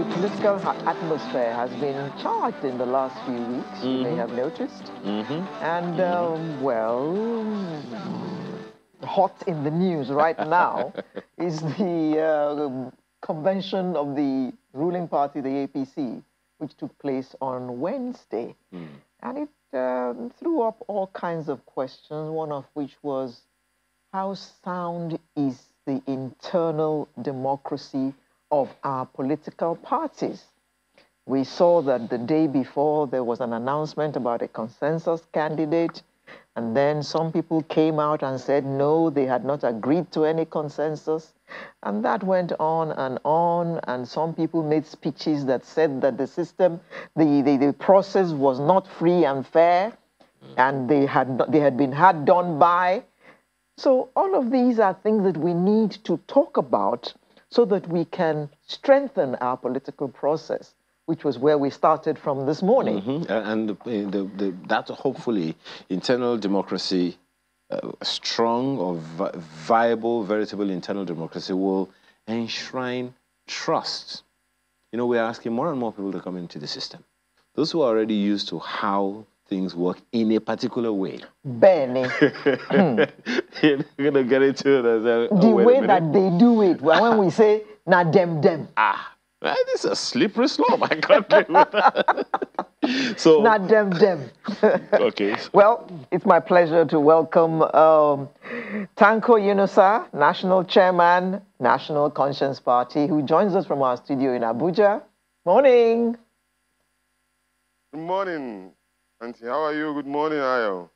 the political atmosphere has been charged in the last few weeks, you may have noticed. And, well, hot in the news right now is the convention of the ruling party, the APC, which took place on Wednesday. And it threw up all kinds of questions, one of which was, how sound is the internal democracy of our political parties? We saw that the day before there was an announcement about a consensus candidate, and then some people came out and said no, they had not agreed to any consensus. And that went on, and some people made speeches that said that the system, the process was not free and fair, and they had been hard done by. So all of these are things that we need to talk about so that we can strengthen our political process, which was where we started from this morning. And that hopefully internal democracy, strong or viable, veritable internal democracy will enshrine trust. You know, we're asking more and more people to come into the system. Those who are already used to how things work in a particular way. Benny. You're going to get into it as the way that they do it, when we say, na dem. This is a slippery slope. I can't live with that. So, na dem. Okay. Well, it's my pleasure to welcome Tanko Yunusa, National Chairman, National Conscience Party, who joins us from our studio in Abuja. Morning. Good morning, Auntie. How are you? Good morning, Ayo.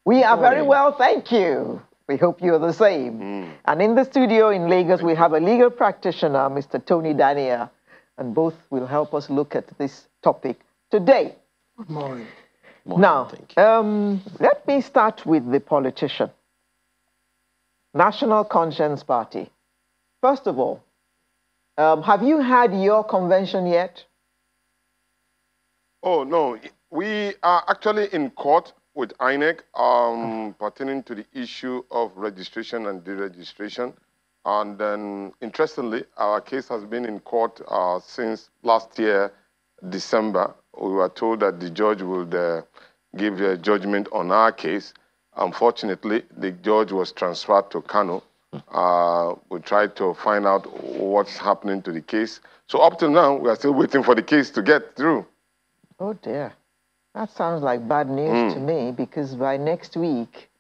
We are very well, thank you. We hope you're the same. And in the studio in Lagos, we have a legal practitioner, Mr. Tony Daniel, and both will help us look at this topic today. Good morning. Now, let me start with the politician. National Conscience Party. First of all, have you had your convention yet? Oh, no. We are actually in court with INEC pertaining to the issue of registration and deregistration. And then, interestingly, our case has been in court since last year, December. We were told that the judge would give a judgment on our case. Unfortunately, the judge was transferred to Kano. We tried to find out what's happening to the case. So up to now, we are still waiting for the case to get through. Oh, dear. That sounds like bad news to me, because by next week,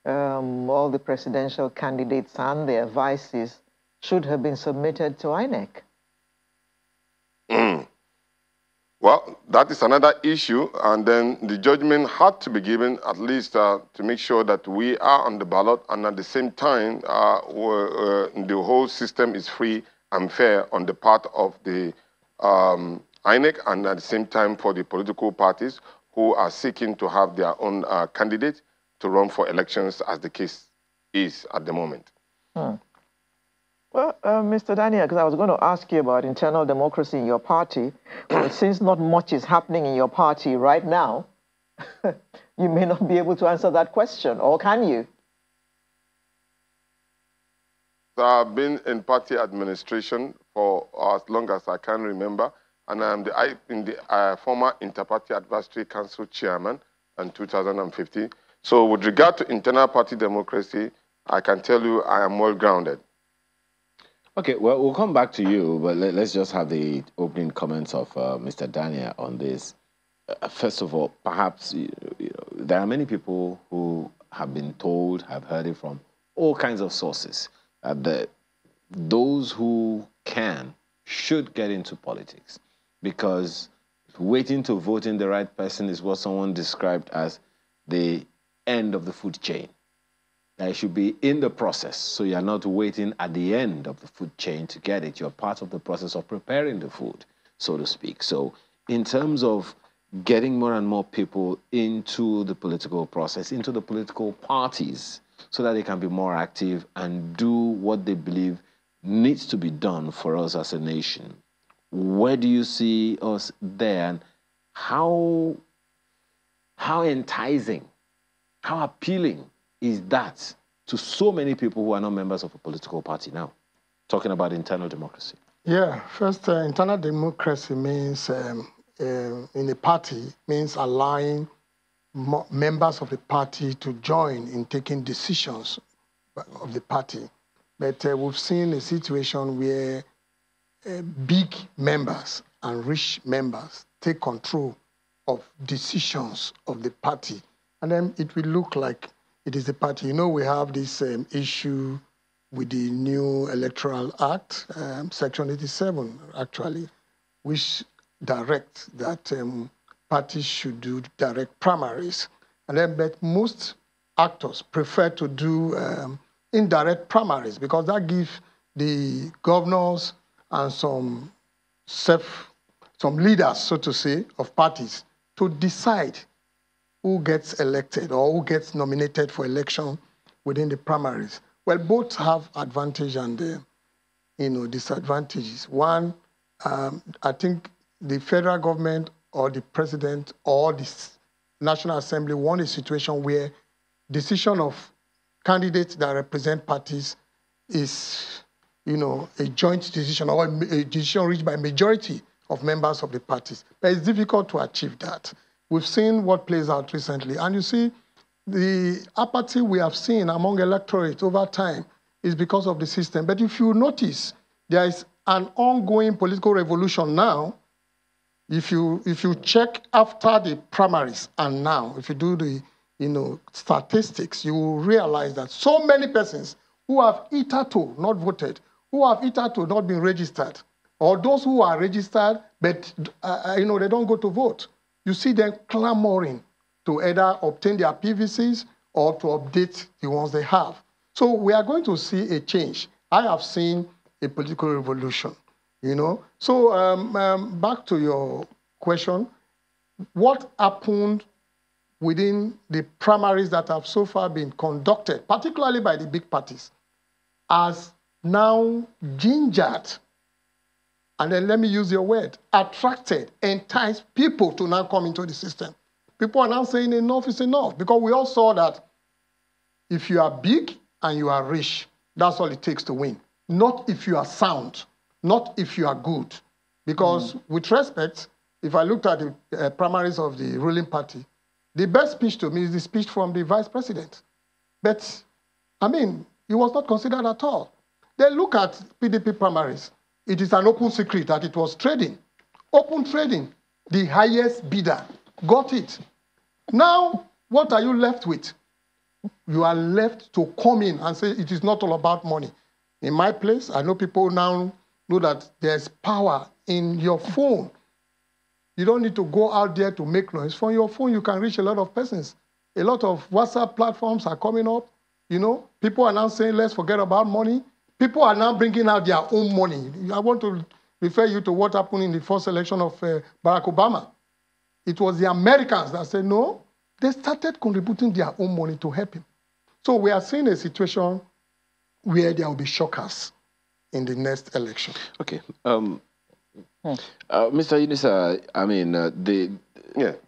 all the presidential candidates and their vices should have been submitted to INEC. Well, that is another issue, and then the judgment had to be given at least to make sure that we are on the ballot, and at the same time, the whole system is free and fair on the part of the INEC, and at the same time for the political parties who are seeking to have their own candidate to run for elections, as the case is at the moment. Well, Mr. Daniel, because I was going to ask you about internal democracy in your party, but since not much is happening in your party right now, you may not be able to answer that question, or can you? So I've been in party administration for as long as I can remember, and I'm the former Inter-Party Advisory Council Chairman in 2015. So with regard to internal party democracy, I can tell you I am well grounded. Okay, well, we'll come back to you, but let's just have the opening comments of Mr. Daniel on this. First of all, perhaps there are many people who have been told, have heard it from all kinds of sources, that those who should get into politics, because waiting to vote in the right person is what someone described as the end of the food chain. That should be in the process, so you're not waiting at the end of the food chain to get it. You're part of the process of preparing the food, so to speak. So in terms of getting more and more people into the political process, into the political parties, so that they can be more active and do what they believe needs to be done for us as a nation, where do you see us there, and how enticing, how appealing is that to so many people who are not members of a political party now, talking about internal democracy? Yeah, first, internal democracy means in a party means allowing members of the party to join in taking decisions of the party. But we've seen a situation where big members and rich members take control of decisions of the party. And then it will look like it is the party. You know, we have this issue with the new Electoral Act, Section 87, actually, which directs that parties should do direct primaries. And then, but most actors prefer to do indirect primaries because that gives the governors and some leaders, so to say, of parties to decide who gets elected or who gets nominated for election within the primaries. Well, both have advantage and disadvantages. One, I think the federal government or the president or the National Assembly want a situation where decision of candidates that represent parties is, a joint decision or a decision reached by a majority of members of the parties. But it's difficult to achieve that. We've seen what plays out recently. And you see, the apathy we have seen among electorates over time is because of the system. But if you notice, there is an ongoing political revolution now. If you check after the primaries and now, if you do the statistics, you will realize that so many persons who have hitherto not voted, who have hitherto not been registered, or those who are registered but they don't go to vote, you see them clamoring to either obtain their PVCs or to update the ones they have. So we are going to see a change. I have seen a political revolution, So back to your question, what happened within the primaries that have so far been conducted, particularly by the big parties, has now gingered, and then let me use your word, attracted, enticed people to now come into the system. People are now saying enough is enough because we all saw that if you are big and you are rich, that's all it takes to win. Not if you are sound, not if you are good. Because with respect, if I looked at the primaries of the ruling party, the best speech to me is the speech from the vice president. But, it was not considered at all. Then look at PDP primaries. It is an open secret that it was trading. Open trading. The highest bidder got it. Now, what are you left with? You are left to come in and say it is not all about money. In my place, I know people now know that there's power in your phone. You don't need to go out there to make noise. From your phone, you can reach a lot of persons. A lot of WhatsApp platforms are coming up. People are now saying, let's forget about money. People are now bringing out their own money. I want to refer you to what happened in the first election of Barack Obama. It was the Americans that said no. They started contributing their own money to help him. So we are seeing a situation where there will be shockers in the next election. Okay. Mr. Unisa,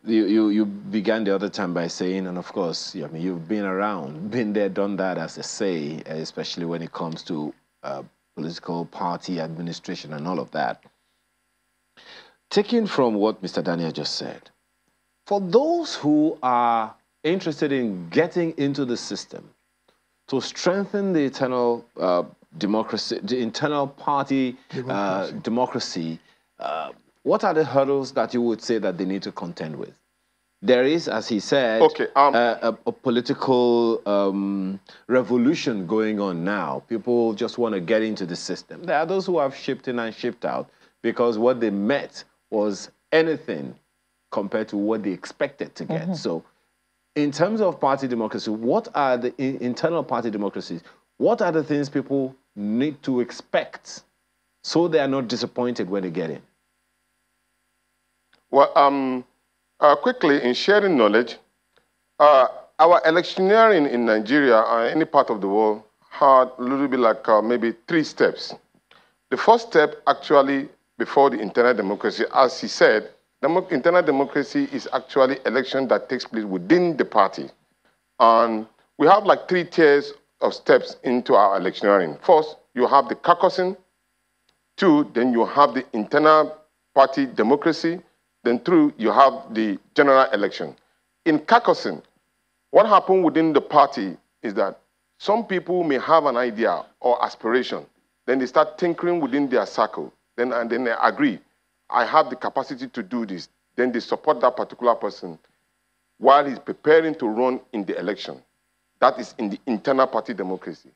you began the other time by saying, and of course, you've been around, been there, done that, as they say, especially when it comes to political party administration and all of that. Taking from what Mr. Daniel just said, for those who are interested in getting into the system to strengthen the internal democracy, the internal party democracy, what are the hurdles that you would say that they need to contend with? There is, as he said, a political revolution going on now. People just want to get into the system. There are those who have shipped in and shipped out because what they met was anything compared to what they expected to get. So in terms of party democracy, what are the internal party democracies? What are the things people need to expect so they are not disappointed when they get in? Well, quickly, in sharing knowledge, our electioneering in Nigeria or any part of the world had a little bit like maybe 3 steps. The first step, actually, before the internal democracy, as he said, internal democracy is actually election that takes place within the party. And we have like 3 tiers of steps into our electioneering. First, you have the caucusing. 2, then you have the internal party democracy. Then 3, you have the general election. In caucusing, what happened within the party is that some people may have an idea or aspiration. Then they start tinkering within their circle. And then they agree, I have the capacity to do this. Then they support that particular person while he's preparing to run in the election. That is in the internal party democracy.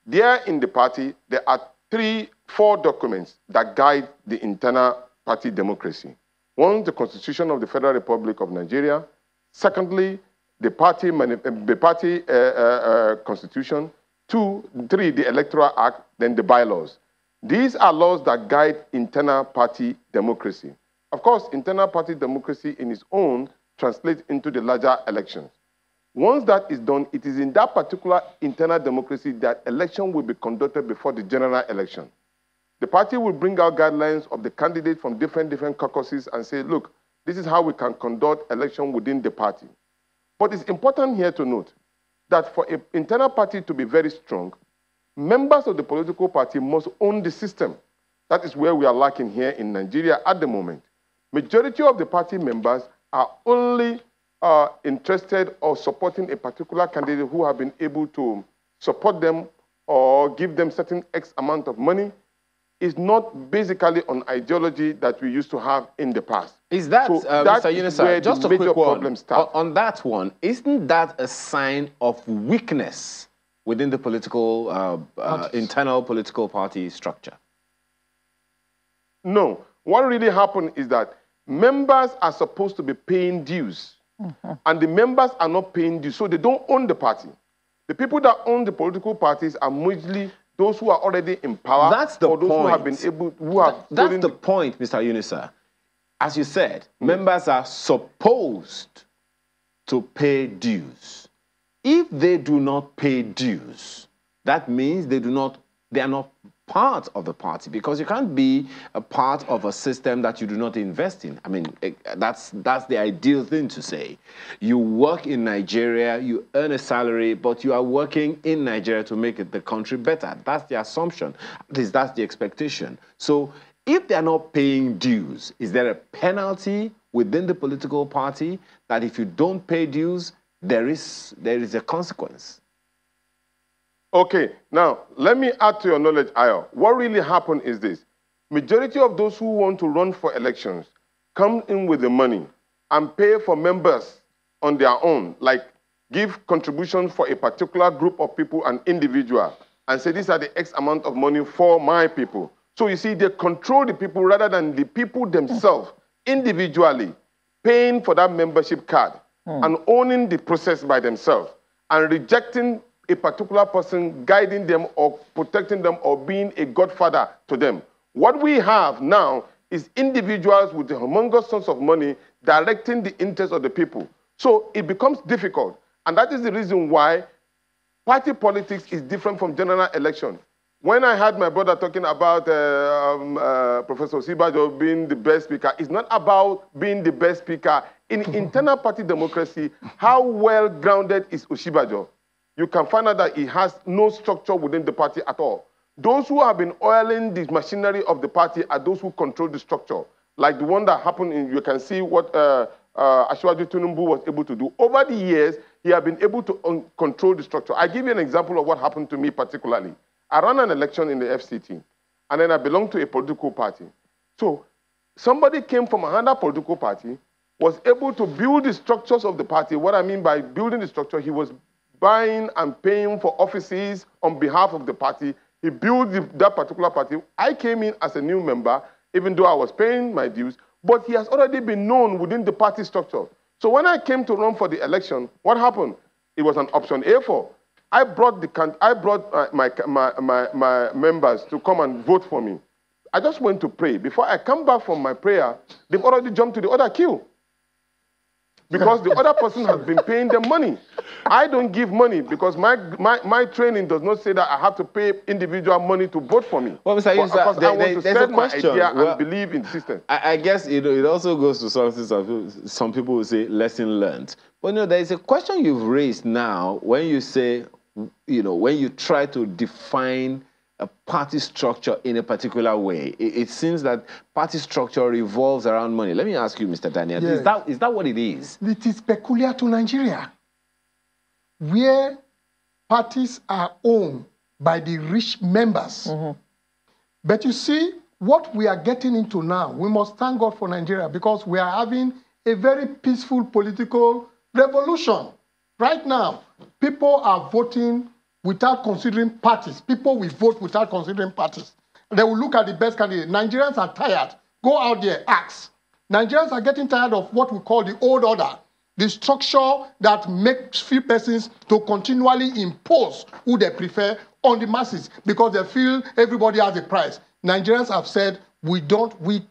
There in the party, there are 4 documents that guide the internal party democracy. One, the Constitution of the Federal Republic of Nigeria. Secondly, the party constitution. 2, 3, the Electoral Act, then the bylaws. These are laws that guide internal party democracy. Of course, internal party democracy in its own translates into the larger elections. Once that is done, it is in that particular internal democracy that election will be conducted before the general election. The party will bring out guidelines of the candidates from different caucuses and say, look, this is how we can conduct election within the party. But it's important here to note that for an internal party to be very strong, members of the political party must own the system. That is where we are lacking here in Nigeria at the moment. Majority of the party members are only interested or supporting a particular candidate who have been able to support them or give them certain X amount of money. Is not basically on ideology that we used to have in the past. Is that, so Mr. Unisa, just a quick one, on that one, isn't that a sign of weakness within the political, internal political party structure? No. What really happened is that members are supposed to be paying dues, and the members are not paying dues, so they don't own the party. The people that own the political parties are mostly those who are already in power. That's the or those point. Who have been able, who have That's the point, Mr. Unisa. As you said, members are supposed to pay dues. If they do not pay dues, that means they are not part of the party, because you can't be a part of a system that you do not invest in. I mean, that's the ideal thing to say. You work in Nigeria, you earn a salary, but you are working in Nigeria to make the country better. That's the assumption. At least that's the expectation. So if they're not paying dues, is there a penalty within the political party that if you don't pay dues, there is a consequence? Okay, now, let me add to your knowledge, Ayo. What really happened is this. Majority of those who want to run for elections come in with the money and pay for members on their own, like give contributions for a particular group of people, an individual, and say these are the X amount of money for my people. So you see, they control the people rather than the people themselves, individually, paying for that membership card and owning the process by themselves and rejecting a particular person guiding them or protecting them or being a godfather to them. What we have now is individuals with the humongous sums of money directing the interests of the people. So it becomes difficult. And that is the reason why party politics is different from general election. When I heard my brother talking about Professor Osinbajo being the best speaker, it's not about being the best speaker. In internal party democracy, how well grounded is Osinbajo? You can find out that he has no structure within the party at all. Those who have been oiling the machinery of the party are those who control the structure. Like the one that happened in, you can see what Asiwaju Tinubu was able to do. Over the years, he has been able to control the structure. I give you an example of what happened to me particularly. I ran an election in the FCT, and then I belonged to a political party. So somebody came from another political party, was able to build the structures of the party. What I mean by building the structure, he was buying and paying for offices on behalf of the party. He built that particular party. I came in as a new member, even though I was paying my dues, but he has already been known within the party structure. So when I came to run for the election, what happened? It was an option A4. I brought my members to come and vote for me. I just went to pray. Before I come back from my prayer, they've already jumped to the other queue, because the other person has been paying them money. I don't give money because my training does not say that I have to pay individual money to vote for me. Well, Mr. Yusa, I want to set my idea and believe in the system. I guess it also goes to something some people will say lesson learned. But there is a question you've raised now when you say, when you try to define a party structure in a particular way. It seems that party structure revolves around money. Let me ask you, Mr. Daniel, Yes. is that what it is? It is peculiar to Nigeria, where parties are owned by the rich members. But you see, what we are getting into now, we must thank God for Nigeria because we are having a very peaceful political revolution. Right now, people are voting without considering parties. People will vote without considering parties. They will look at the best candidate. Nigerians are tired. Go out there, ask. Nigerians are getting tired of what we call the old order, the structure that makes few persons to continually impose who they prefer on the masses because they feel everybody has a price. Nigerians have said, we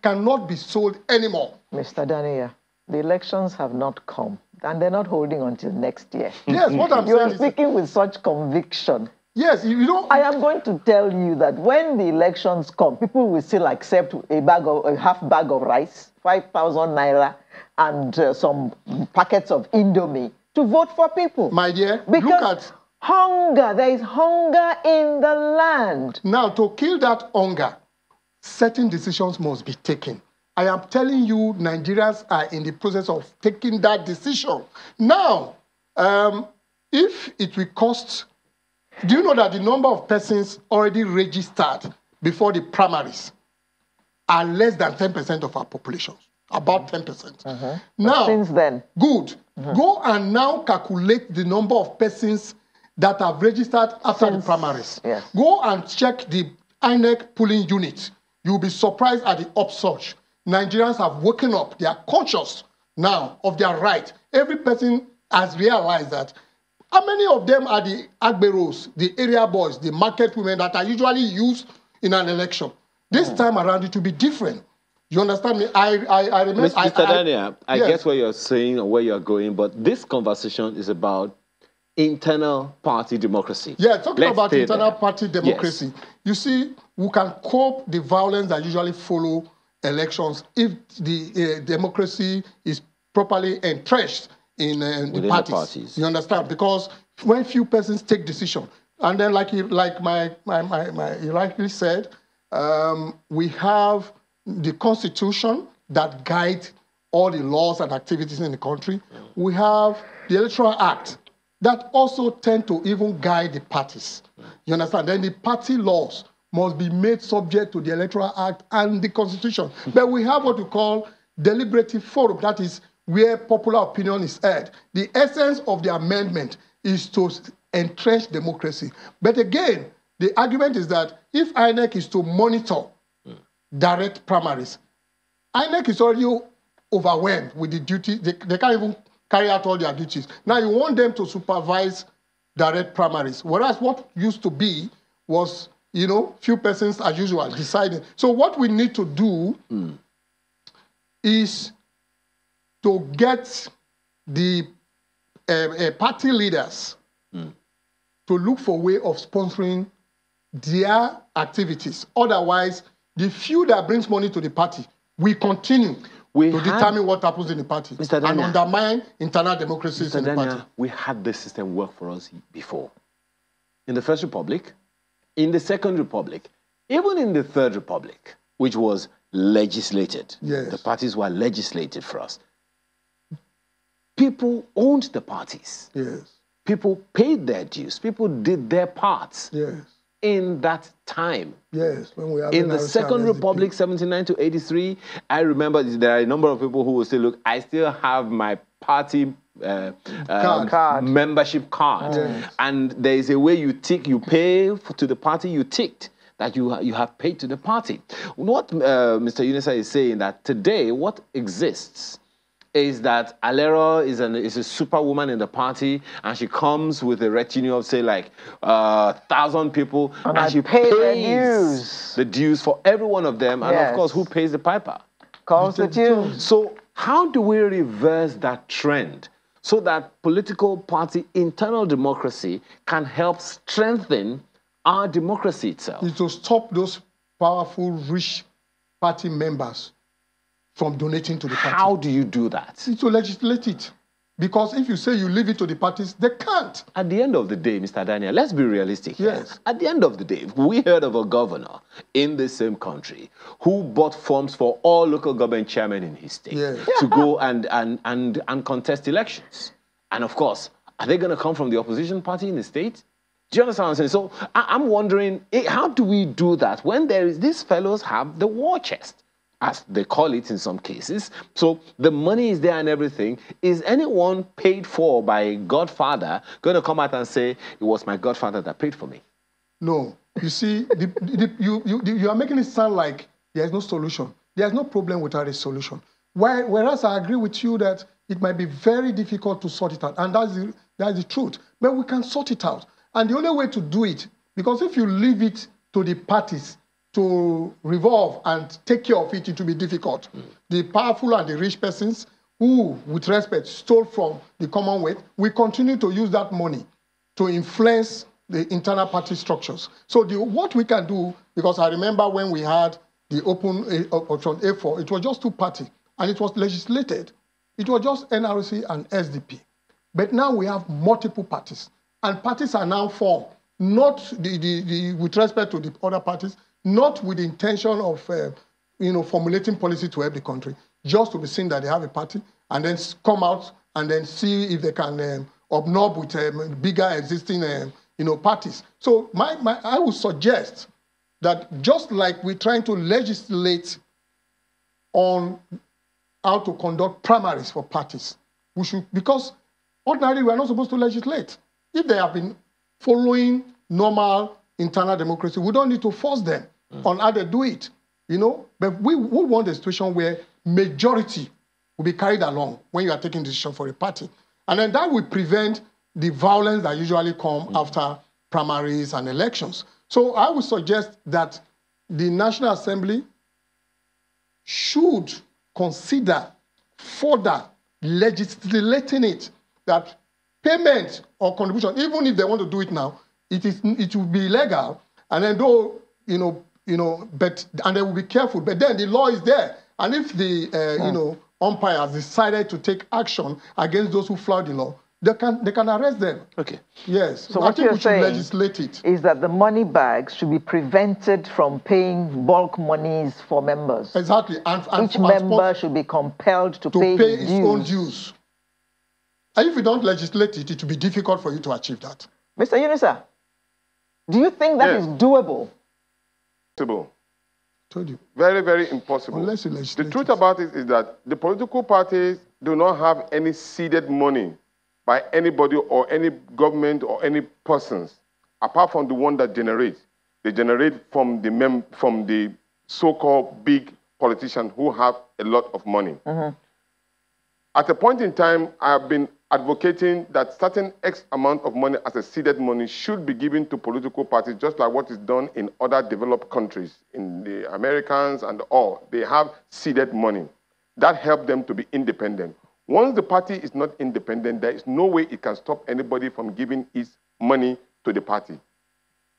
cannot be sold anymore. Mr. Daniel, the elections have not come, and they're not holding until next year. Yes, what I'm You're saying is... speaking with such conviction. Yes, you know... I am going to tell you that when the elections come, people will still accept a half bag of rice, 5,000 naira, and some packets of Indomie to vote for people. My dear, because look at... hunger, there is hunger in the land. Now, to kill that hunger, certain decisions must be taken. I am telling you, Nigerians are in the process of taking that decision. Now, if it will cost... Do you know that the number of persons already registered before the primaries are less than 10% of our population? About 10%. Now, since then... Good. Go and now calculate the number of persons that have registered after the primaries. Yes. Go and check the INEC polling unit. You'll be surprised at the upsurge. Nigerians have woken up. They are conscious now of their right. Every person has realized that. How many of them are the agberos, the area boys, the market women that are usually used in an election? This time around, it will be different. You understand me? I remember... Mr. Daniel, I yes. guess what you're saying or where you're going, but this conversation is about internal party democracy. Yeah, talking Let's about stay internal there. party democracy. Yes. You see, we can cope the violence that usually follow elections if the democracy is properly entrenched in the parties. You understand? Because when few persons take decision, and then like you rightly said, we have the Constitution that guides all the laws and activities in the country. We have the Electoral Act that also tend to even guide the parties. You understand? Then the party laws must be made subject to the Electoral Act and the Constitution. But we have what we call deliberative forum, that is where popular opinion is heard. The essence of the amendment is to entrench democracy. But again, the argument is that if INEC is to monitor direct primaries, INEC is already overwhelmed with the duty. They can't even carry out all their duties. Now you want them to supervise direct primaries, whereas what used to be was, you know, few persons as usual deciding. So what we need to do is to get the party leaders to look for a way of sponsoring their activities. Otherwise, the few that brings money to the party will continue to determine what happens in the party and undermine internal democracies in the party. We had this system work for us before. In the First Republic, in the Second Republic, even in the Third Republic, which was legislated. Yes. The parties were legislated for us. People owned the parties. Yes. People paid their dues. People did their parts. Yes. In that time. Yes. When we have in the Second Republic, 79 to 83, I remember there are a number of people who will say, look, I still have my party membership card. Yes. And there is a way you tick, you pay to the party you ticked, that you have paid to the party. What Mr. Unisa is saying that today, what exists is that Alero is a superwoman in the party, and she comes with a retinue of, say, like 1,000 people, and she pays the dues for every one of them. And of course, who pays the piper? Constitution. So how do we reverse that trend so that political party internal democracy can help strengthen our democracy itself? Is to stop those powerful, rich party members from donating to the party. How do you do that? It's to legislate it. Because if you say you leave it to the parties, they can't. At the end of the day, Mr. Daniel, let's be realistic here. Yes. At the end of the day, we heard of a governor in the same country who bought forms for all local government chairmen in his state to go and contest elections. And of course, are they going to come from the opposition party in the state? Do you understand what I'm saying? So I'm wondering, how do we do that when these fellows have the war chest, as they call it in some cases? So the money is there and everything. Is anyone paid for by a godfather going to come out and say, it was my godfather that paid for me? No. You see, you are making it sound like there is no solution. There is no problem without a solution. Whereas I agree with you that it might be very difficult to sort it out. And that's the truth. But we can sort it out. And the only way to do it, because if you leave it to the parties to revolve and take care of it, it will be difficult. The powerful and the rich persons who, with respect, stole from the Commonwealth, we continue to use that money to influence the internal party structures. So what we can do, because I remember when we had the open option A4, it was just two parties, and it was legislated. It was just NRC and SDP. But now we have multiple parties. And parties are now formed, not with respect to the other parties, not with the intention of formulating policy to help the country, just to be seen that they have a party, and then come out and then see if they can obnob with bigger existing parties. So I would suggest that just like we're trying to legislate on how to conduct primaries for parties, we should, because ordinarily we are not supposed to legislate. If they have been following normal internal democracy, we don't need to force them on how they do it, But we want a situation where majority will be carried along when you are taking decision for a party. And then that will prevent the violence that usually come after primaries and elections. So I would suggest that the National Assembly should consider further legislating it, that payment or contribution, even if they want to do it now, it will be illegal. And then and they will be careful. But then the law is there. And if the umpire has decided to take action against those who flout the law, they can arrest them. Okay. Yes. So what you're saying legislate it. Is that the money bags should be prevented from paying bulk monies for members. Exactly. And each member should be compelled to pay his its own dues. And if you don't legislate it, it will be difficult for you to achieve that. Mr. Unisa, do you think that is doable? Impossible. Told you. Very, very impossible. Unless you legislate the truth about it is that the political parties do not have any seeded money by anybody or any government or any persons, apart from the one that generates. They generate from the so-called big politicians who have a lot of money. At a point in time, I have been advocating that certain X amount of money as a seeded money should be given to political parties, just like what is done in other developed countries, in the Americans and all. They have seeded money. That helps them to be independent. Once the party is not independent, there is no way it can stop anybody from giving its money to the party.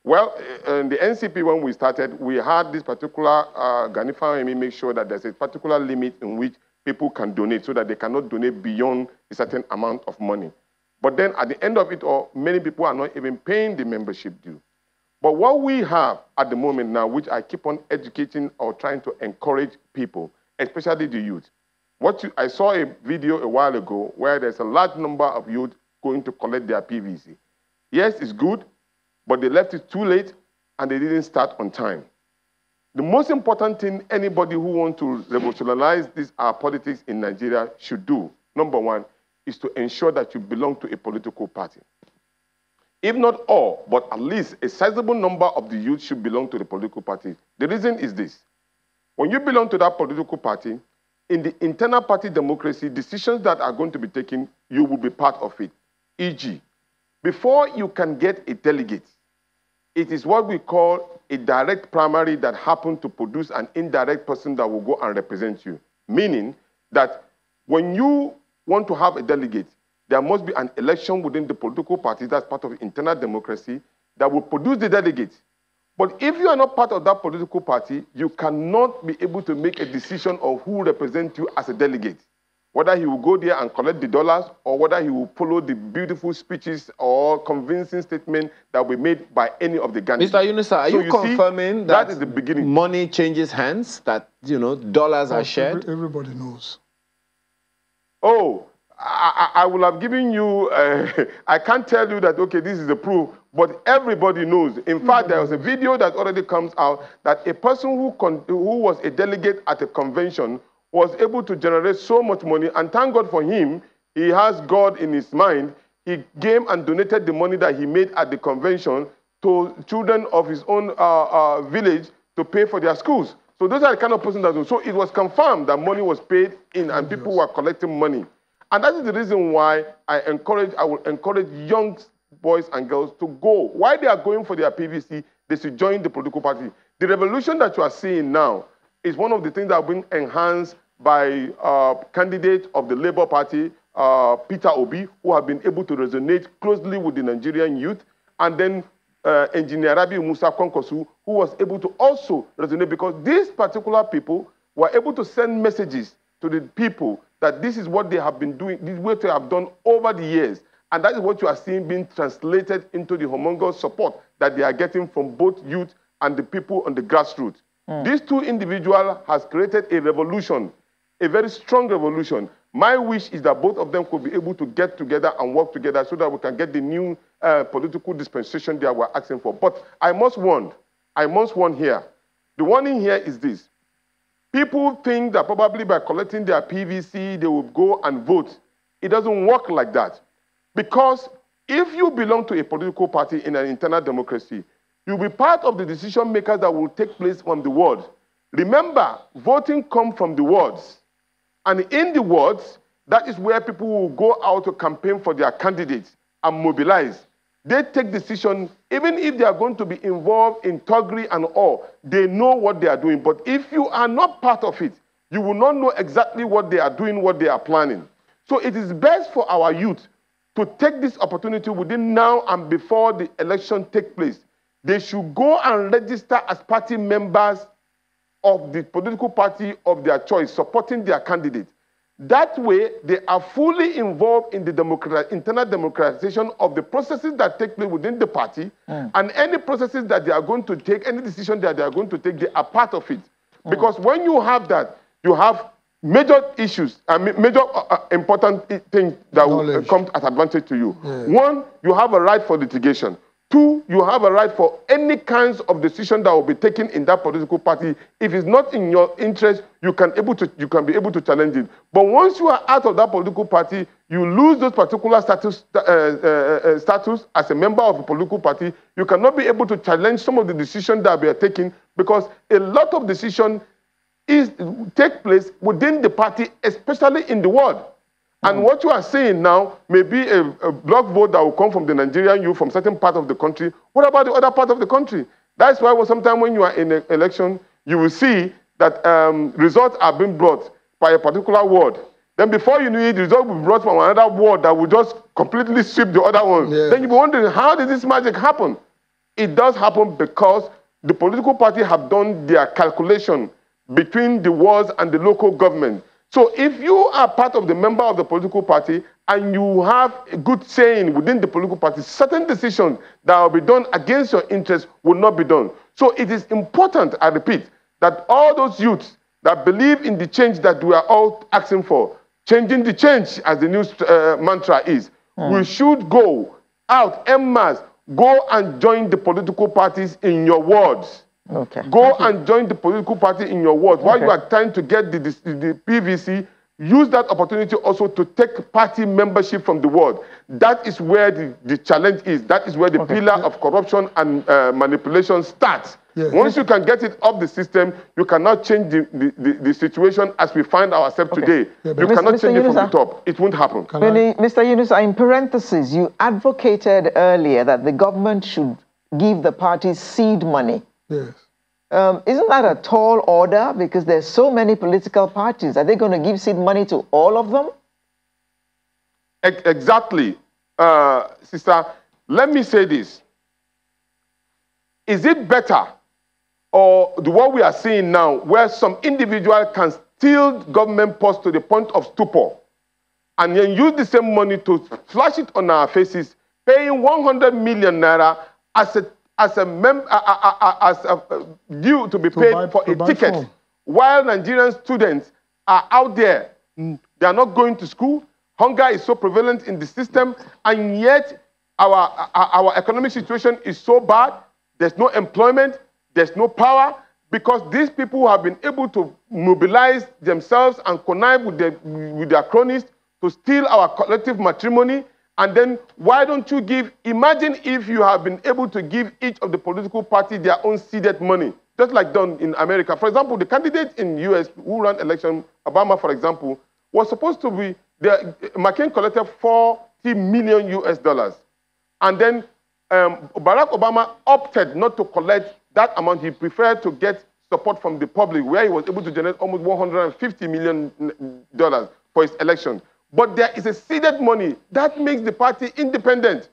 Well, in the NCP, when we started, we had this particular, Ganifa make sure that there's a particular limit in which people can donate so that they cannot donate beyond a certain amount of money. But then at the end of it all, many people are not even paying the membership due. But what we have at the moment now, which I keep on educating or trying to encourage people, especially the youth. I saw a video a while ago where there's a large number of youth going to collect their PVC. Yes, it's good, but they left it too late and they didn't start on time. The most important thing anybody who wants to revolutionize our politics in Nigeria should do, number one, is to ensure that you belong to a political party. If not all, but at least a sizable number of the youth should belong to the political party. The reason is this. When you belong to that political party, in the internal party democracy, decisions that are going to be taken, you will be part of it. E.g., before you can get a delegate, it is what we call a direct primary that happens to produce an indirect person that will go and represent you. Meaning that when you want to have a delegate, there must be an election within the political party that's part of internal democracy that will produce the delegate. But if you are not part of that political party, you cannot be able to make a decision of who represents you as a delegate. whether he will go there and collect the dollars or whether he will follow the beautiful speeches or convincing statement that will be made by any of the candidates. Mr. Yunusa, are you confirming that is the beginning. Money changes hands, that, dollars are shared? Everybody knows. Oh, I will have given you, I can't tell you that, okay, this is the proof, but everybody knows. In fact, there was a video that already comes out that a person who was a delegate at a convention was able to generate so much money, and thank God for him, he has God in his mind. He came and donated the money that he made at the convention to children of his own village to pay for their schools. So those are the kind of person that do. So it was confirmed that money was paid in and people were collecting money. And that is the reason why I will encourage young boys and girls to go. Why they are going for their PVC, they should join the political party. The revolution that you are seeing now is one of the things that are being enhanced by candidate of the Labour Party, Peter Obi, who have been able to resonate closely with the Nigerian youth, and then Engineer Rabi Musa Konkosu, who was able to also resonate, because these particular people were able to send messages to the people that this is what they have been doing, this is what they have done over the years. And that is what you are seeing being translated into the humongous support that they are getting from both youth and the people on the grassroots. These two individuals has created a revolution, a very strong revolution. My wish is that both of them could be able to get together and work together so that we can get the new political dispensation that we're asking for. But I must warn here. The warning here is this. People think that probably by collecting their PVC, they will go and vote. It doesn't work like that. Because if you belong to a political party in an internal democracy, you'll be part of the decision makers that will take place on the ward. Remember, voting comes from the wards. And in the wards, that is where people will go out to campaign for their candidates and mobilize. They take decisions, even if they are going to be involved in thuggery and all, they know what they are doing. But if you are not part of it, you will not know exactly what they are doing, what they are planning. So it is best for our youth to take this opportunity within now and before the election take place. They should go and register as party members of the political party of their choice, supporting their candidate. That way, they are fully involved in the internal democratization of the processes that take place within the party, and any processes that they are going to take, any decision that they are going to take, they are part of it. Because when you have that, you have major issues, major important things that will come at advantage to you. One, you have a right for litigation. Two, you have a right for any kinds of decision that will be taken in that political party. If it's not in your interest, you can be able to challenge it. But once you are out of that political party, you lose those particular status as a member of a political party. You cannot be able to challenge some of the decisions that we are taking, because a lot of decisions take place within the party, especially in the world. And what you are saying now may be a block vote that will come from the Nigerian youth from certain part of the country. What about the other part of the country? That's why sometimes when you are in an election, you will see that results are being brought by a particular ward. Then before you know it, the result will be brought from another ward that will just completely sweep the other one. Then you'll be wondering, how did this magic happen? It does happen because the political party have done their calculation between the wards and the local government. So if you are part of the member of the political party and you have a good saying within the political party, certain decisions that will be done against your interests will not be done. So it is important, I repeat, that all those youths that believe in the change that we are all asking for, changing the change as the new mantra is, we should go out en masse, go and join the political parties in your wards. Go and join the political party in your ward. While you are trying to get the PVC, use that opportunity also to take party membership from the ward. That is where the challenge is. That is where the pillar of corruption and manipulation starts. Once you can get it off the system, you cannot change the situation as we find ourselves today. You cannot change it from the top. It won't happen. Mr. Yunusa, in parentheses, you advocated earlier that the government should give the parties seed money. Yes. Isn't that a tall order? Because there's so many political parties. Are they going to give seed money to all of them? Exactly. Sister, let me say this. Is it better, or what we are seeing now, where some individual can steal government posts to the point of stupor, and then use the same money to flash it on our faces, paying 100 million naira as a due to be paid for a ticket, while Nigerian students are out there. They are not going to school. Hunger is so prevalent in the system, and yet our economic situation is so bad. There's no employment, there's no power, because these people have been able to mobilize themselves and connive with their cronies to steal our collective matrimony. And then why don't you imagine if you have been able to give each of the political party their own seeded money, just like done in America. For example, the candidate in the US who ran election, Obama, for example, was supposed to be, McCain collected $40 million US. And then Barack Obama opted not to collect that amount. He preferred to get support from the public, where he was able to generate almost $150 million for his election. But there is a seeded money that makes the party independent.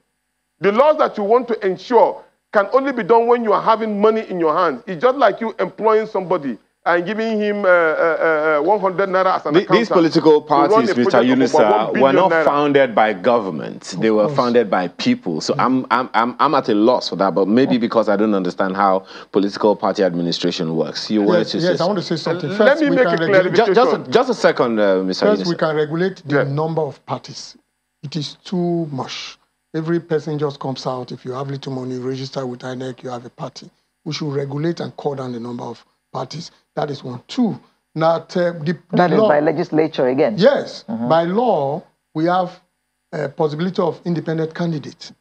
The laws that you want to ensure can only be done when you are having money in your hands. It's just like you employing somebody and giving him 100 naira as an accountant. These political parties, Mr. Yunusa, were not founded by government. They were founded by people. So I'm at a loss for that, but maybe because I don't understand how political party administration works. You were to say I want to say something. First, let me make a clarification. Just a second, Mr. First, Yunusa. we can regulate the number of parties. It is too much. Every person just comes out. If you have little money, register with INEC, you have a party. We should regulate and cut down the number of parties. That is one. Two, that is by legislature again? Yes. By law, we have a possibility of independent candidates,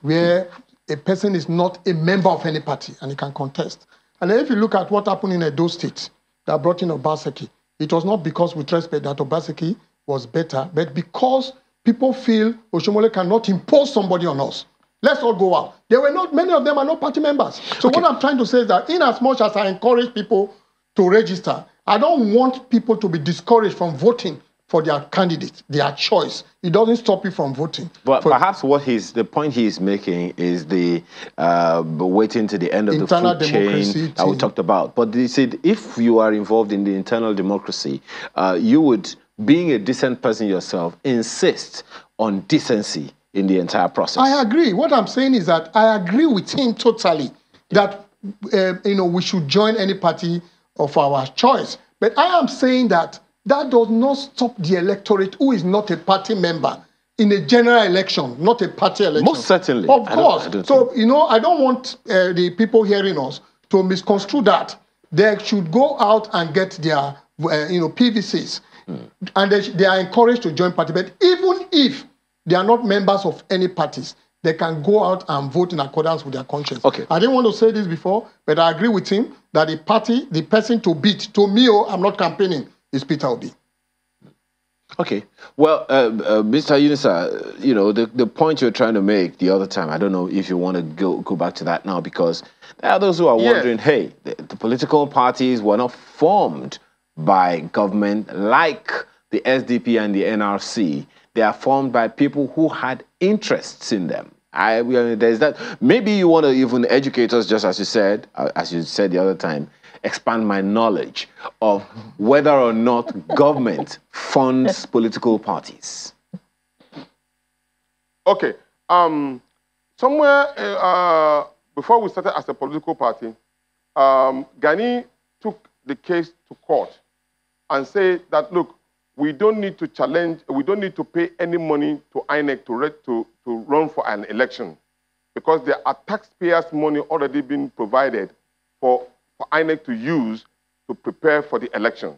where a person is not a member of any party and he can contest. And then if you look at what happened in Edo State that brought in Obaseki, it was not because, with respect, that Obaseki was better, but because people feel Oshomole cannot impose somebody on us. Let's all go out. There were not, many of them are not party members. So what I'm trying to say is that in as much as I encourage people to register, I don't want people to be discouraged from voting for their candidate, their choice. It doesn't stop you from voting. But perhaps the point he's making is the waiting to the end of the food chain that we talked about. But they said if you are involved in the internal democracy, you would, being a decent person yourself, insist on decency in the entire process. I agree. What I'm saying is that I agree with him totally that we should join any party of our choice. But I am saying that that does not stop the electorate who is not a party member in a general election, not a party election. Most certainly. Of course. So, I don't want the people hearing us to misconstrue that. They should go out and get their, PVCs. And they are encouraged to join party. But even if they are not members of any parties, they can go out and vote in accordance with their conscience. Okay. I didn't want to say this before, but I agree with him that the person to beat, to me, I'm not campaigning, is Peter Obi. Okay. Well, Mr. Yunusa, the point you're trying to make the other time, I don't know if you want to go back to that now, because there are those who are wondering, hey, the political parties were not formed by government like the SDP and the NRC. They are formed by people who had interests in them. There's that. Maybe you want to even educate us, just as you said the other time, expand my knowledge of whether or not government funds political parties. Okay. Somewhere before we started as a political party, Gani took the case to court and said that, look, we don't need to challenge, we don't need to pay any money to INEC to run for an election, because there are taxpayers' money already being provided for INEC to use to prepare for the elections.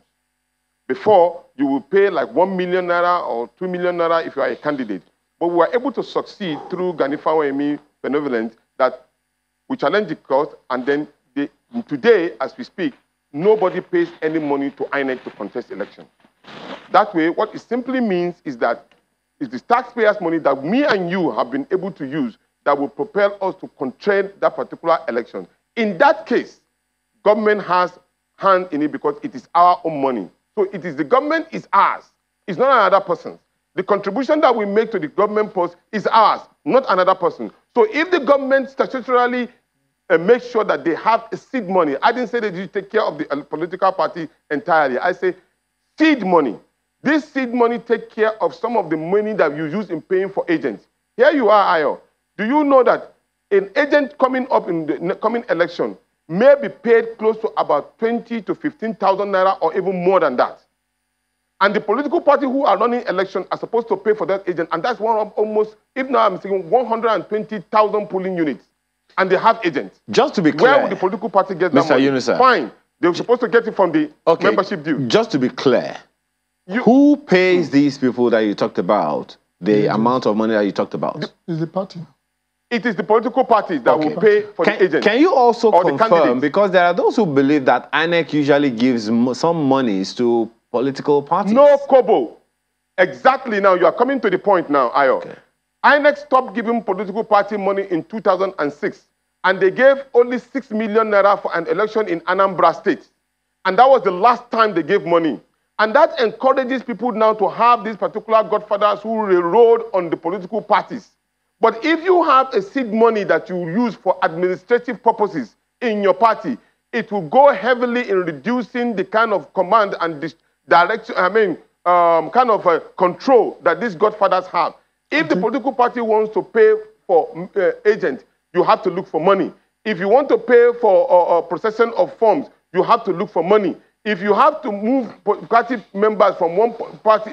Before, you will pay like 1 million naira or 2 million naira if you are a candidate. But we were able to succeed through Gani Fawemi benevolence that we challenged the court, and then today, as we speak, nobody pays any money to INEC to contest elections. That way, what it simply means is that it's the taxpayers' money that me and you have been able to use that will propel us to contest that particular election. In that case, government has hand in it because it is our own money. So it is the government is ours. It's not another person's. The contribution that we make to the government post is ours, not another person. So if the government statutorily makes sure that they have a seed money, I didn't say that you take care of the political party entirely. I say seed money. This seed money take care of some of the money that you use in paying for agents. Here you are, Ayo. Do you know that an agent coming up in the coming election may be paid close to about 20 to 15,000 naira or even more than that? And the political party who are running election are supposed to pay for that agent, and that's one of almost, if now I'm saying 120,000 polling units, and they have agents. Just to be clear, where would the political party get that Mr. money? Unisa. Fine, they're supposed to get it from the membership due. Just to be clear, who pays these people that you talked about, the amount of money that you talked about? Is the party. It is the political parties that will pay for the agent. Can you also confirm, because there are those who believe that INEC usually gives some monies to political parties? No kobo. Exactly. Now, you are coming to the point now, Ayo. Okay. INEC stopped giving political party money in 2006, and they gave only 6 million naira for an election in Anambra State. And that was the last time they gave money. And that encourages people now to have these particular godfathers who railroad on the political parties. But if you have a seed money that you use for administrative purposes in your party, it will go heavily in reducing the kind of command and direction, kind of control that these godfathers have. If the political party wants to pay for agents, you have to look for money. If you want to pay for processing of forms, you have to look for money. If you have to move party members from one party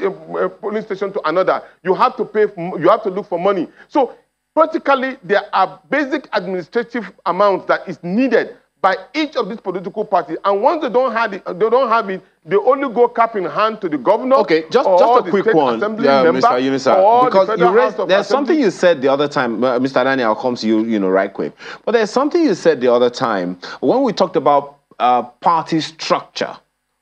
polling station to another, you have to pay. You have to look for money. So practically, there are basic administrative amounts that is needed by each of these political parties. And once they don't have it, they only go cap in hand to the governor. Okay, just a quick one, Mr. Unisa, because there's something you said the other time, Mr. Daniel, I'll come to you, right quick. But there's something you said the other time when we talked about party structure,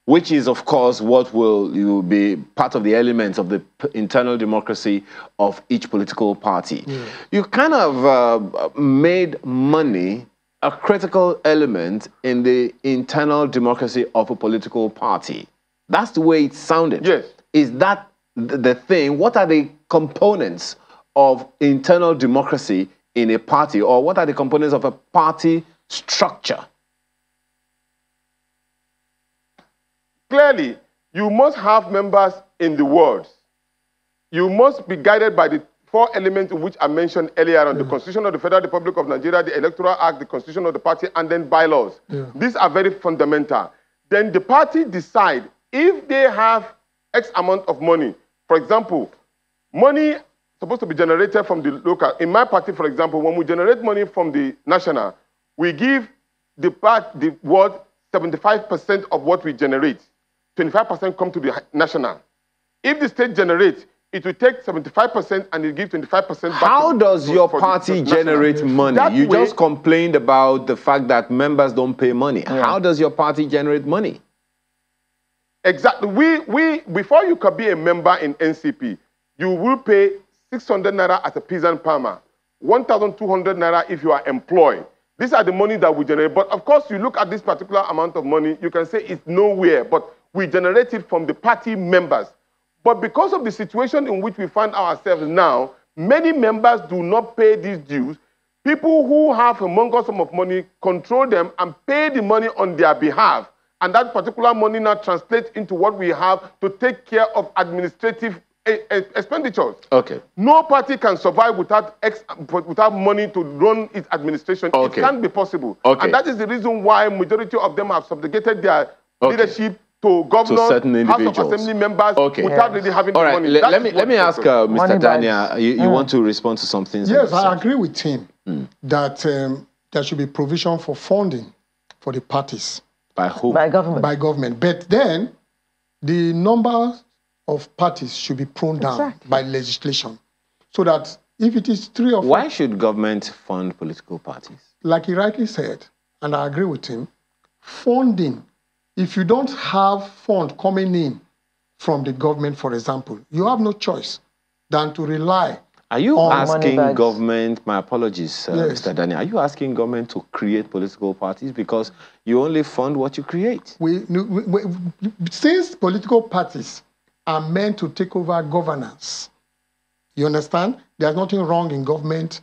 which is, of course, what will be part of the elements of the internal democracy of each political party. Yeah. You kind of made money a critical element in the internal democracy of a political party. That's the way it sounded. Yes. Is that the thing? What are the components of internal democracy in a party, or what are the components of a party structure? Clearly, you must have members in the wards. You must be guided by the 4 elements which I mentioned earlier on, the Constitution of the Federal Republic of Nigeria, the Electoral Act, the Constitution of the party, and then bylaws. Yeah. These are very fundamental. Then the party decide if they have X amount of money. For example, money supposed to be generated from the local. In my party, for example, when we generate money from the national, we give the ward 75% of what we generate. 25% come to the national. If the state generates, it will take 75% and it gives 25% back. How does your party generate money? You just complained about the fact that members don't pay money. Yeah. How does your party generate money? Exactly. Before you can be a member in NCP, you will pay 600 naira as a peasant farmer, 1,200 naira if you are employed. These are the money that we generate. But of course, you look at this particular amount of money, you can say it's nowhere, but we generate it from the party members. But because of the situation in which we find ourselves now, many members do not pay these dues. People who have a humongous sum of money control them and pay the money on their behalf. And that particular money now translates into what we have to take care of administrative expenditures. Okay. No party can survive without money to run its administration. Okay. It can't be possible. Okay. And that is the reason why majority of them have subjugated their leadership to governors, to certain individuals, House of Assembly members, without really having the money. Let me ask Mr. Daniel, you want to respond to something? Yes, I agree with him that there should be provision for funding for the parties. By whom? By government. By government. But then, the number of parties should be pruned down by legislation. So that if it is 3 or 4... Why should government fund political parties? Like he rightly said, and I agree with him, funding. If you don't have fund coming in from the government, for example, you have no choice than to rely. Are you asking government, my apologies, Mr. Daniel, are you asking government to create political parties because you only fund what you create? Since political parties are meant to take over governance, you understand? There's nothing wrong in government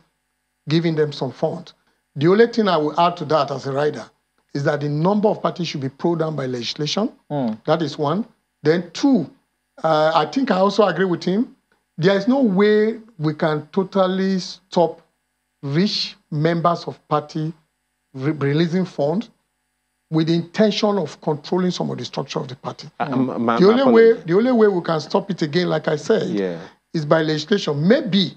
giving them some fund. The only thing I will add to that as a rider is that the number of parties should be pulled down by legislation. That is one. Then 2, I think I also agree with him. There is no way we can totally stop rich members of party releasing funds with the intention of controlling some of the structure of the party. The only way we can stop it again, like I said, is by legislation. Maybe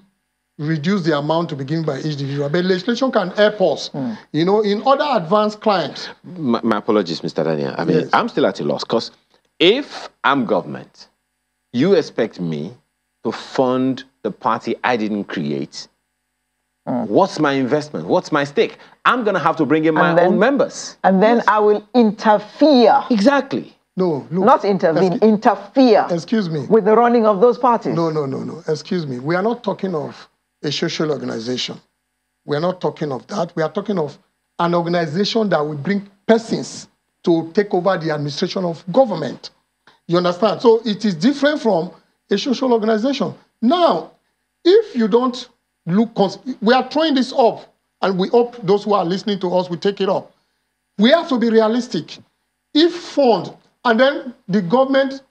reduce the amount to be given by each individual, but legislation can help us. You know, in other advanced climes. My apologies, Mr. Daniel. I mean, I'm still at a loss because if I'm government, you expect me to fund the party I didn't create. What's my investment? What's my stake? I'm going to have to bring in my own members. And then I will interfere. Exactly. No, look. Not intervene, interfere. Excuse me. With the running of those parties. No. Excuse me. We are not talking of a social organization. We are not talking of that. We are talking of an organization that will bring persons to take over the administration of government. You understand? So it is different from a social organization. Now, if you don't look, we are throwing this up, and we hope those who are listening to us will take it up. We have to be realistic. If fund, and then the government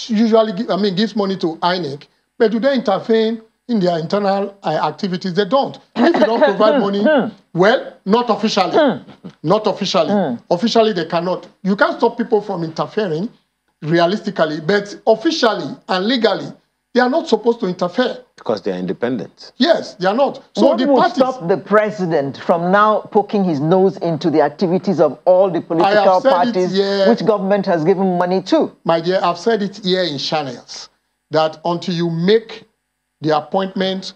usually gives money to INEC, but do they intervene in their internal activities? They don't. If you don't provide money, well, not officially. Not officially. Officially, they cannot. You can't stop people from interfering, realistically, but officially and legally, they are not supposed to interfere. Because they are independent. Yes, they are not. So what will stop the president from now poking his nose into the activities of all the political parties which government has given money to? My dear, I've said it here in channels, that until you make the appointment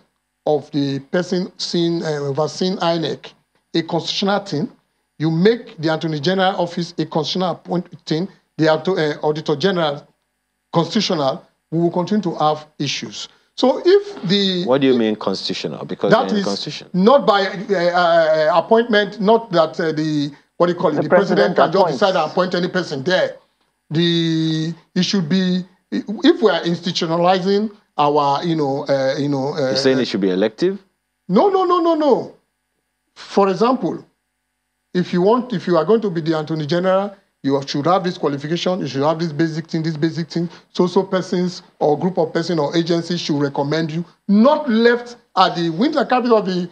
of the person overseeing INEC a constitutional thing, you make the Attorney General office a constitutional appointment thing, the Auditor General constitutional, we will continue to have issues. So if the... What do you mean constitutional? Because that is constitution. Not by appointment, not that the president can just decide to appoint any person there. It should be, if we are institutionalizing our, You're saying it should be elective? No. For example, if you are going to be the Attorney General, you should have this qualification, you should have this basic thing. So persons or group of persons or agencies should recommend you, not left at the winter capital of the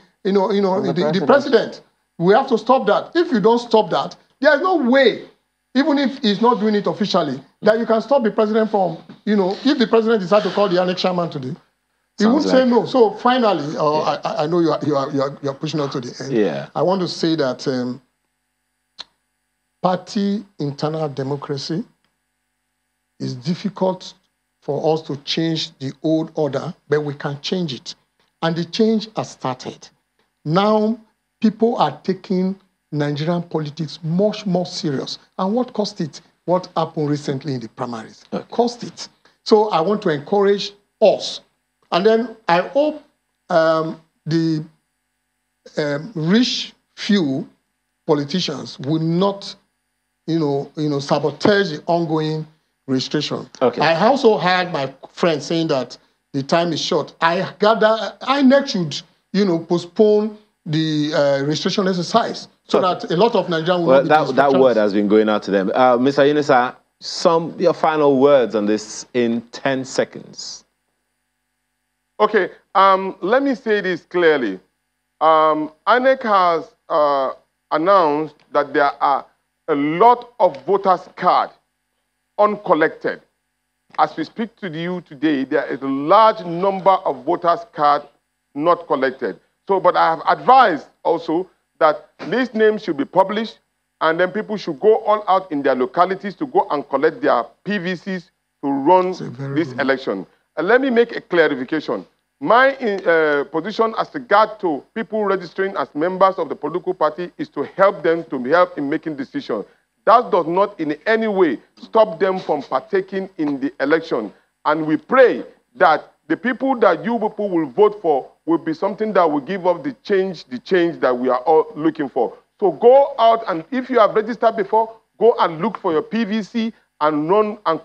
president. We have to stop that. If you don't stop that, there is no way, even if he's not doing it officially, that you can stop the president from, if the president decides to call the annex chairman today, he won't say no. So finally, I know you are pushing on to the end. Yeah. I want to say that party internal democracy is difficult for us to change the old order, but we can change it. And the change has started. Now, people are taking Nigerian politics much more serious. And what caused it? What happened recently in the primaries? Caused it. So I want to encourage us. And then I hope the rich few politicians will not sabotage the ongoing registration. Okay. I also heard my friend saying that the time is short. I gather INEC should, postpone the registration exercise so that a lot of Nigerians will not be that word has been going out to them. Mr. Yunusa, your final words on this in 10 seconds. Okay, let me say this clearly. INEC has announced that there are a lot of voters' cards uncollected. As we speak to you today, there is a large number of voters' cards not collected. So, but I have advised also that these names should be published, and then people should go all out in their localities to go and collect their PVCs to run this election. And let me make a clarification. My position as regard to people registering as members of the political party is to help them in making decisions. That does not in any way stop them from partaking in the election. And we pray that the people that you people will vote for will be something that will give us the change that we are all looking for. So go out, and if you have registered before, go and look for your PVC and run and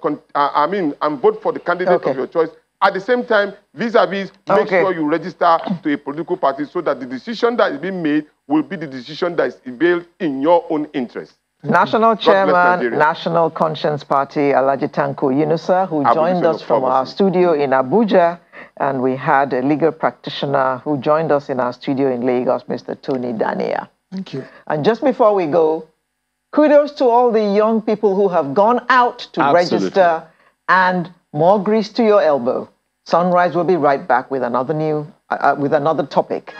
vote for the candidate of your choice. At the same time, vis-a-vis, make sure you register to a political party so that the decision that is being made will be the decision that is availed in your own interest. National Chairman, Nigeria. National Conscience Party, Alhaji Tanko Yunusa, who joined us from our Pharmacy. studio in Abuja. And we had a legal practitioner who joined us in our studio in Lagos, Mr. Tony Dania. Thank you. And just before we go, kudos to all the young people who have gone out to register, and more grease to your elbow. Sunrise will be right back with another topic.